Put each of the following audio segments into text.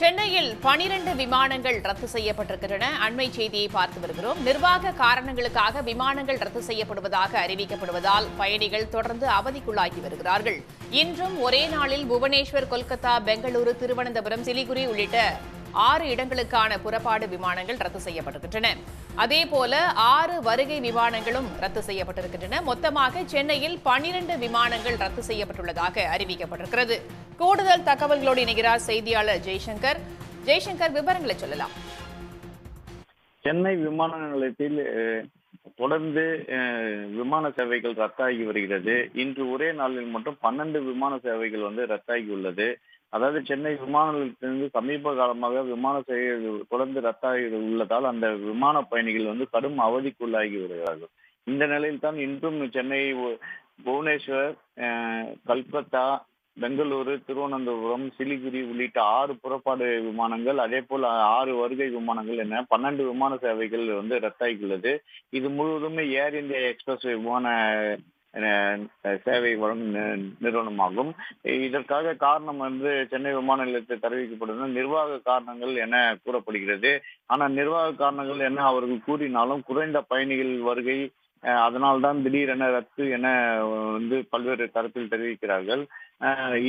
சென்னையில் 12 விமானங்கள் ரத்து செய்யப்பட்டிருக்கின்றன. அண்மை செய்தியை பார்த்து வருகிறோம். நிர்வாக காரணங்களுக்காக விமானங்கள் ரத்து செய்யப்படுவதாக அறிவிக்கப்படுவதால் பயணிகள் தொடர்ந்து அவதிக்குள்ளாகி வருகிறார்கள். இன்றும் ஒரே நாளில் புவனேஸ்வர், கொல்கத்தா, பெங்களூரு, திருவனந்தபுரம், சிலிகுரி உள்ளிட்ட 6 இடங்களுக்கான புறப்பாடு விமானங்கள் ரத்து செய்யப்பட்டிருக்கின்றன. அதேபோல 6 வருகை விமானங்களும் ரத்து செய்யப்பட்டிருக்கின்றன. மொத்தமாக சென்னையில் 12 விமானங்கள் ரத்து செய்யப்பட்டுள்ளதாக அறிவிக்கப்பட்டிருக்கிறது. கூடுதல் தகவல்களோடு இணைகிறார் செய்தியாளர் ஜெய்சங்கர். ஜெய்சங்கர், விவரங்களை சொல்லலாம். சென்னை விமான நிலையத்தில் தொடர்ந்து விமான சேவைகள் ரத்தாகி வருகிறது. இன்று ஒரே நாளில் மட்டும் 12 விமான சேவைகள் ரத்தாகி உள்ளது. அதாவது சென்னை விமான நிலையத்திலிருந்து சமீப காலமாக விமான சேவை தொடர்ந்து ரத்தாகி உள்ளதால் அந்த விமான பயணிகள் கடும் அவதிக்குள்ளாகி வருகிறார்கள். இந்த நிலையில் தான் இன்றும் சென்னை, புவனேஸ்வர், கல்கத்தா, பெங்களூரு, திருவனந்தபுரம், சிலிகுரி உள்ளிட்ட 6 புறப்பாடு விமானங்கள், அதே போல் 6 வருகை விமானங்கள் என 12 விமான சேவைகள் ரத்தாகியுள்ளது. இது முழுவதுமே ஏர் இந்தியா எக்ஸ்பிரஸ் விமான சேவை வழங்கும் நிறுவனமாகும். இதற்காக காரணம் சென்னை விமான நிலையத்தில் தெரிவிக்கப்படுவது நிர்வாக காரணங்கள் என கூறப்படுகிறது. ஆனால் நிர்வாக காரணங்கள் என அவர்கள் கூறினாலும் குறைந்த பயணிகள் வருகை, அதனால்தான் திடீரென ரத்து என பல்வேறு தரப்பில் தெரிவிக்கிறார்கள்.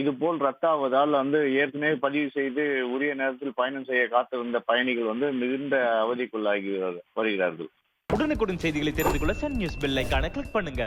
இதுபோல் ரத்தாவதால் ஏற்கனவே பதிவு செய்து உரிய நேரத்தில் பயணம் செய்ய காத்திருந்த பயணிகள் மிகுந்த அவதிக்குள்ளாகி வருகிறார்கள். உடனுக்குடன் செய்திகளை தெரிந்து கொள்ள சன் நியூஸ் பெல் ஐகானை கிளிக் பண்ணுங்க.